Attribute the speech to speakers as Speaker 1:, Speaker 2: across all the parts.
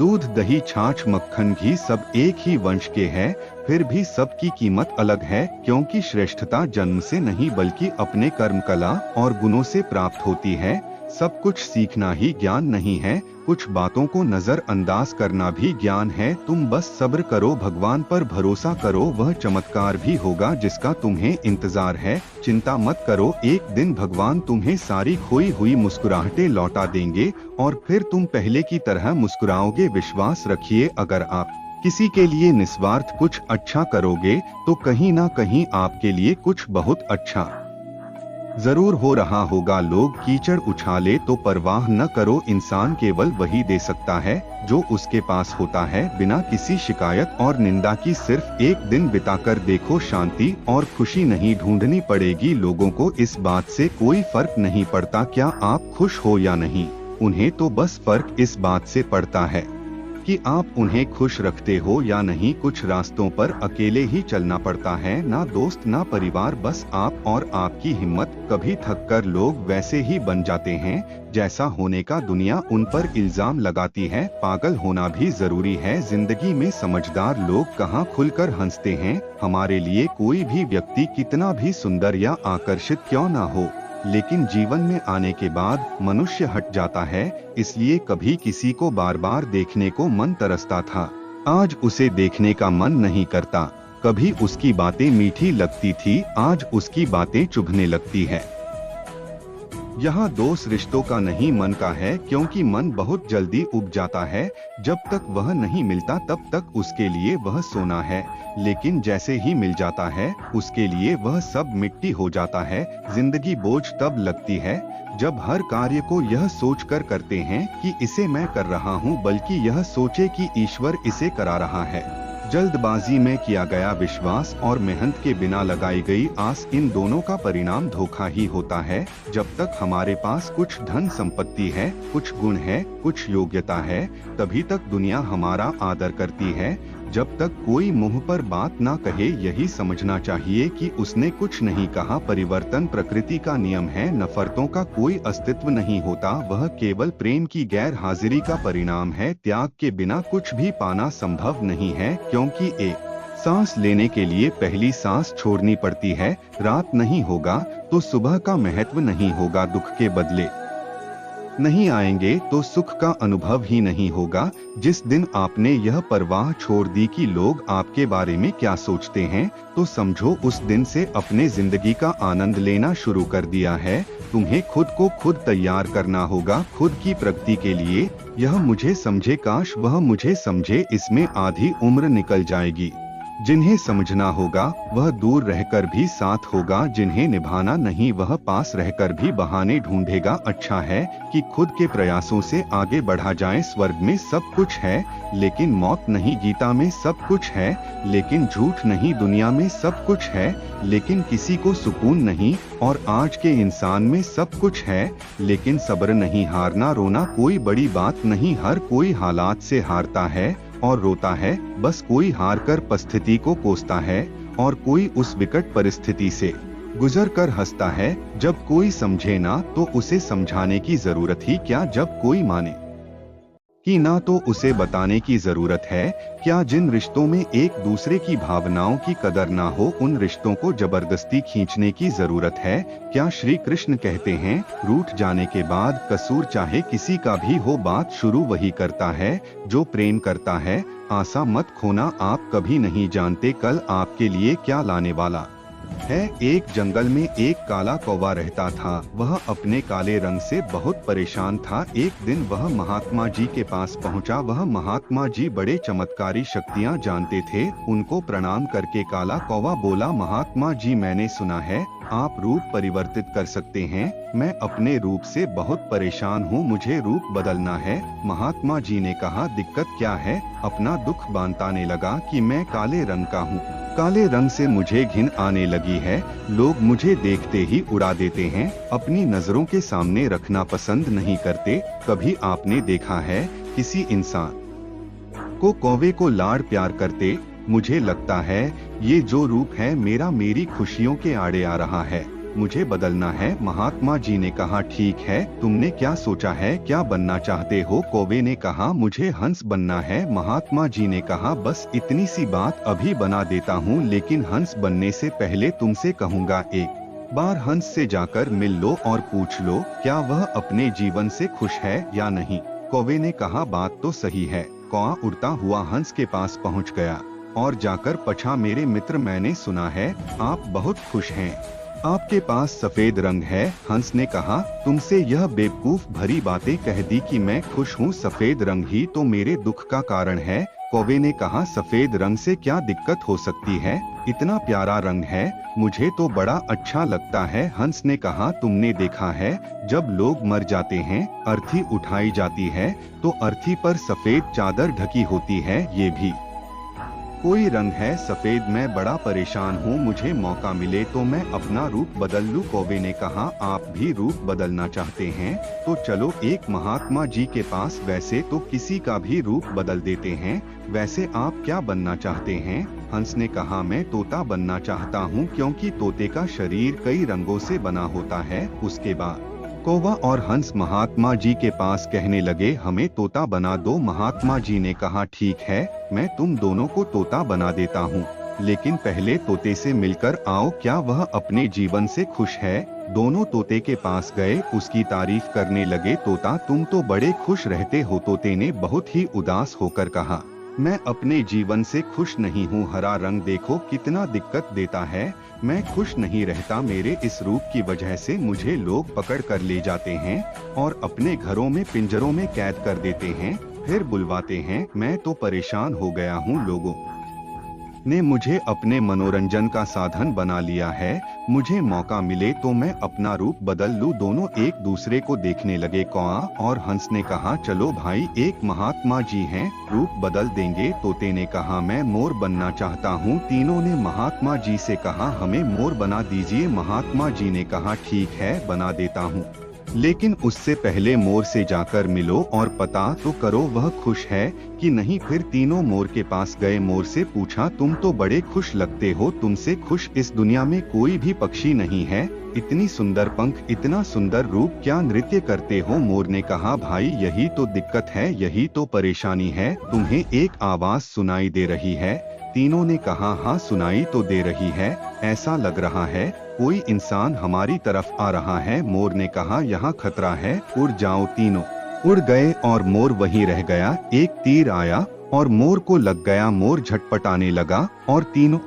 Speaker 1: दूध, दही, छाछ, मक्खन, घी सब एक ही वंश के हैं, फिर भी सबकी कीमत अलग है, क्योंकि श्रेष्ठता जन्म से नहीं बल्कि अपने कर्म, कला और गुणों से प्राप्त होती है। सब कुछ सीखना ही ज्ञान नहीं है, कुछ बातों को नजरअंदाज करना भी ज्ञान है। तुम बस सब्र करो, भगवान पर भरोसा करो, वह चमत्कार भी होगा जिसका तुम्हें इंतजार है। चिंता मत करो, एक दिन भगवान तुम्हें सारी खोई हुई मुस्कुराहटें लौटा देंगे और फिर तुम पहले की तरह मुस्कुराओगे। विश्वास रखिए, अगर आप किसी के लिए निस्वार्थ कुछ अच्छा करोगे तो कहीं ना कहीं आपके लिए कुछ बहुत अच्छा जरूर हो रहा होगा। लोग कीचड़ उछाले तो परवाह न करो, इंसान केवल वही दे सकता है जो उसके पास होता है, बिना किसी शिकायत और निंदा की। सिर्फ एक दिन बिताकर देखो, शांति और खुशी नहीं ढूंढनी पड़ेगी। लोगों को इस बात से कोई फर्क नहीं पड़ता क्या आप खुश हो या नहीं, उन्हें तो बस फर्क इस बात से पड़ता है कि आप उन्हें खुश रखते हो या नहीं। कुछ रास्तों पर अकेले ही चलना पड़ता है, ना दोस्त ना परिवार, बस आप और आपकी हिम्मत। कभी थककर लोग वैसे ही बन जाते हैं जैसा होने का दुनिया उन पर इल्जाम लगाती है। पागल होना भी जरूरी है जिंदगी में, समझदार लोग कहाँ खुलकर हंसते हैं। हमारे लिए कोई भी व्यक्ति कितना भी सुंदर या आकर्षित क्यों ना हो, लेकिन जीवन में आने के बाद मनुष्य हट जाता है, इसलिए कभी किसी को बार बार देखने को मन तरसता था, आज उसे देखने का मन नहीं करता। कभी उसकी बातें मीठी लगती थी, आज उसकी बातें चुभने लगती है। यहाँ दोष रिश्तों का नहीं मन का है, क्योंकि मन बहुत जल्दी उब जाता है। जब तक वह नहीं मिलता तब तक उसके लिए वह सोना है, लेकिन जैसे ही मिल जाता है उसके लिए वह सब मिट्टी हो जाता है। जिंदगी बोझ तब लगती है जब हर कार्य को यह सोचकर करते हैं कि इसे मैं कर रहा हूँ, बल्कि यह सोचे कि ईश्वर इसे करा रहा है। जल्दबाजी में किया गया विश्वास और मेहनत के बिना लगाई गई आस, इन दोनों का परिणाम धोखा ही होता है। जब तक हमारे पास कुछ धन संपत्ति है, कुछ गुण है, कुछ योग्यता है, तभी तक दुनिया हमारा आदर करती है। जब तक कोई मुंह पर बात ना कहे, यही समझना चाहिए कि उसने कुछ नहीं कहा। परिवर्तन प्रकृति का नियम है, नफरतों का कोई अस्तित्व नहीं होता, वह केवल प्रेम की गैर हाजिरी का परिणाम है। त्याग के बिना कुछ भी पाना संभव नहीं है, क्योंकि एक सांस लेने के लिए पहली सांस छोड़नी पड़ती है। रात नहीं होगा तो सुबह का महत्व नहीं होगा, दुख के बदले नहीं आएंगे तो सुख का अनुभव ही नहीं होगा। जिस दिन आपने यह परवाह छोड़ दी कि लोग आपके बारे में क्या सोचते हैं, तो समझो उस दिन से अपने जिंदगी का आनंद लेना शुरू कर दिया है। तुम्हें खुद को खुद तैयार करना होगा, खुद की प्रगति के लिए। यह मुझे समझे, काश वह मुझे समझे, इसमें आधी उम्र निकल जाएगी। जिन्हें समझना होगा वह दूर रहकर भी साथ होगा, जिन्हें निभाना नहीं वह पास रहकर भी बहाने ढूंढेगा। अच्छा है कि खुद के प्रयासों से आगे बढ़ा जाए। स्वर्ग में सब कुछ है लेकिन मौत नहीं, गीता में सब कुछ है लेकिन झूठ नहीं, दुनिया में सब कुछ है लेकिन किसी को सुकून नहीं, और आज के इंसान में सब कुछ है लेकिन सब्र नहीं। हारना रोना कोई बड़ी बात नहीं, हर कोई हालात से हारता है और रोता है, बस कोई हार कर परिस्थिति को कोसता है और कोई उस विकट परिस्थिति से गुजर कर हंसता है। जब कोई समझे ना तो उसे समझाने की जरूरत ही क्या, जब कोई माने कि ना तो उसे बताने की जरूरत है क्या। जिन रिश्तों में एक दूसरे की भावनाओं की कदर ना हो, उन रिश्तों को जबरदस्ती खींचने की जरूरत है क्या। श्री कृष्ण कहते हैं, रूठ जाने के बाद कसूर चाहे किसी का भी हो, बात शुरू वही करता है जो प्रेम करता है। आशा मत खोना, आप कभी नहीं जानते कल आपके लिए क्या लाने वाला है। एक जंगल में एक काला कौवा रहता था, वह अपने काले रंग से बहुत परेशान था। एक दिन वह महात्मा जी के पास पहुंचा। वह महात्मा जी बड़े चमत्कारी शक्तियां जानते थे। उनको प्रणाम करके काला कौवा बोला, महात्मा जी मैंने सुना है आप रूप परिवर्तित कर सकते हैं, मैं अपने रूप से बहुत परेशान हूँ, मुझे रूप बदलना है। महात्मा जी ने कहा, दिक्कत क्या है। अपना दुख बताने लगा कि मैं काले रंग का हूँ, काले रंग से मुझे घिन आने लगी है, लोग मुझे देखते ही उड़ा देते हैं, अपनी नजरों के सामने रखना पसंद नहीं करते। कभी आपने देखा है किसी इंसान को कौवे को लाड़ प्यार करते? मुझे लगता है ये जो रूप है मेरा, मेरी खुशियों के आड़े आ रहा है। मुझे बदलना है। महात्मा जी ने कहा, ठीक है, तुमने क्या सोचा है, क्या बनना चाहते हो? कौवे ने कहा, मुझे हंस बनना है। महात्मा जी ने कहा, बस इतनी सी बात, अभी बना देता हूँ, लेकिन हंस बनने से पहले तुमसे कहूँगा, एक बार हंस से जाकर मिल लो और पूछ लो क्या वह अपने जीवन से खुश है या नहीं। कौवे ने कहा, बात तो सही है। कौवा उड़ता हुआ हंस के पास पहुंच गया और जाकर पूछा, मेरे मित्र, मैंने सुना है आप बहुत खुश हैं, आपके पास सफेद रंग है। हंस ने कहा, तुमसे यह बेवकूफ भरी बातें कह दी कि मैं खुश हूँ, सफेद रंग ही तो मेरे दुख का कारण है। कौवे ने कहा, सफेद रंग से क्या दिक्कत हो सकती है, इतना प्यारा रंग है, मुझे तो बड़ा अच्छा लगता है। हंस ने कहा, तुमने देखा है जब लोग मर जाते हैं, अर्थी उठाई जाती है तो अर्थी पर सफेद चादर ढकी होती है, ये भी कोई रंग है सफेद। मैं बड़ा परेशान हूँ, मुझे मौका मिले तो मैं अपना रूप बदल लूँ। कौवे ने कहा, आप भी रूप बदलना चाहते हैं तो चलो एक महात्मा जी के पास, वैसे तो किसी का भी रूप बदल देते हैं। वैसे आप क्या बनना चाहते हैं? हंस ने कहा, मैं तोता बनना चाहता हूँ, क्योंकि तोते का शरीर कई रंगों से बना होता है। उसके बाद कौवा और हंस महात्मा जी के पास कहने लगे, हमें तोता बना दो। महात्मा जी ने कहा, ठीक है, मैं तुम दोनों को तोता बना देता हूँ, लेकिन पहले तोते से मिलकर आओ, क्या वह अपने जीवन से खुश है? दोनों तोते के पास गए, उसकी तारीफ करने लगे। तोता, तुम तो बड़े खुश रहते हो। तोते ने बहुत ही उदास होकर कहा, मैं अपने जीवन से खुश नहीं हूँ, हरा रंग देखो कितना दिक्कत देता है, मैं खुश नहीं रहता। मेरे इस रूप की वजह से मुझे लोग पकड़ कर ले जाते हैं और अपने घरों में पिंजरों में कैद कर देते हैं, फिर बुलवाते हैं। मैं तो परेशान हो गया हूँ, लोगों ने मुझे अपने मनोरंजन का साधन बना लिया है। मुझे मौका मिले तो मैं अपना रूप बदल लूं। दोनों एक दूसरे को देखने लगे। कौवा और हंस ने कहा, चलो भाई, एक महात्मा जी हैं, रूप बदल देंगे। तोते ने कहा, मैं मोर बनना चाहता हूँ। तीनों ने महात्मा जी से कहा, हमें मोर बना दीजिए। महात्मा जी ने कहा, ठीक है, बना देता हूँ, लेकिन उससे पहले मोर से जाकर मिलो और पता तो करो वह खुश है कि नहीं। फिर तीनों मोर के पास गए। मोर से पूछा, तुम तो बड़े खुश लगते हो, तुमसे खुश इस दुनिया में कोई भी पक्षी नहीं है, इतनी सुंदर पंख, इतना सुंदर रूप, क्या नृत्य करते हो? मोर ने कहा, भाई यही तो दिक्कत है, यही तो परेशानी है। तुम्हें एक आवाज सुनाई दे रही है? तीनों ने कहा, हाँ सुनाई तो दे रही है, ऐसा लग रहा है कोई इंसान हमारी तरफ आ रहा है। मोर ने कहा, यहाँ खतरा है, उड़ जाओ। तीनों उड़ गए और मोर वहीं रह गया। एक तीर आया और मोर को लग गया। मोर झटपटाने लगा और तीनों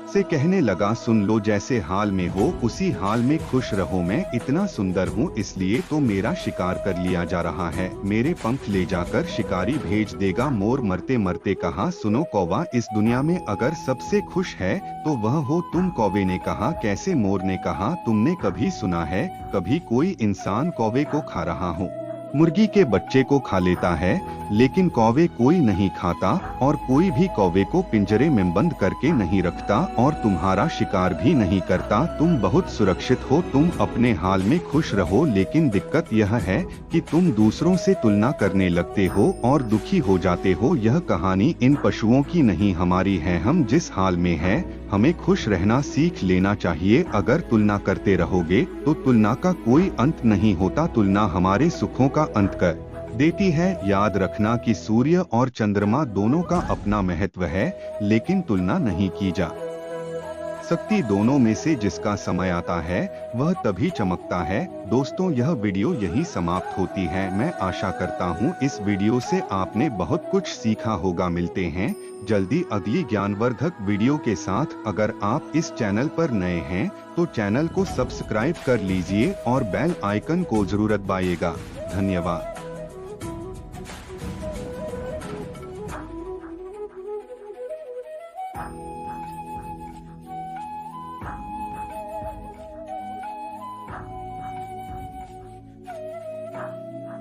Speaker 1: से कहने लगा, सुन लो, जैसे हाल में हो उसी हाल में खुश रहो। मैं इतना सुंदर हूँ, इसलिए तो मेरा शिकार कर लिया जा रहा है, मेरे पंख ले जाकर शिकारी भेज देगा। मोर मरते मरते कहा, सुनो कौवा, इस दुनिया में अगर सबसे खुश है तो वह हो तुम। कौवे ने कहा, कैसे? मोर ने कहा, तुमने कभी सुना है कभी कोई इंसान कौवे को खा रहा हो? मुर्गी के बच्चे को खा लेता है, लेकिन कौवे कोई नहीं खाता, और कोई भी कौवे को पिंजरे में बंद करके नहीं रखता और तुम्हारा शिकार भी नहीं करता। तुम बहुत सुरक्षित हो, तुम अपने हाल में खुश रहो। लेकिन दिक्कत यह है कि तुम दूसरों से तुलना करने लगते हो और दुखी हो जाते हो। यह कहानी इन पशुओं की नहीं, हमारी है। हम जिस हाल में है, हमें खुश रहना सीख लेना चाहिए। अगर तुलना करते रहोगे तो तुलना का कोई अंत नहीं होता, तुलना हमारे सुखों का अंत कर देती है। याद रखना कि सूर्य और चंद्रमा दोनों का अपना महत्व है, लेकिन तुलना नहीं की जा सकती। दोनों में से जिसका समय आता है वह तभी चमकता है। दोस्तों, यह वीडियो यही समाप्त होती है। मैं आशा करता हूँ इस वीडियो से आपने बहुत कुछ सीखा होगा। मिलते हैं जल्दी अगली ज्ञानवर्धक वीडियो के साथ। अगर आप इस चैनल पर नए हैं तो चैनल को सब्सक्राइब कर लीजिए और बेल आइकन को जरूर दबाइएगा। धन्यवाद।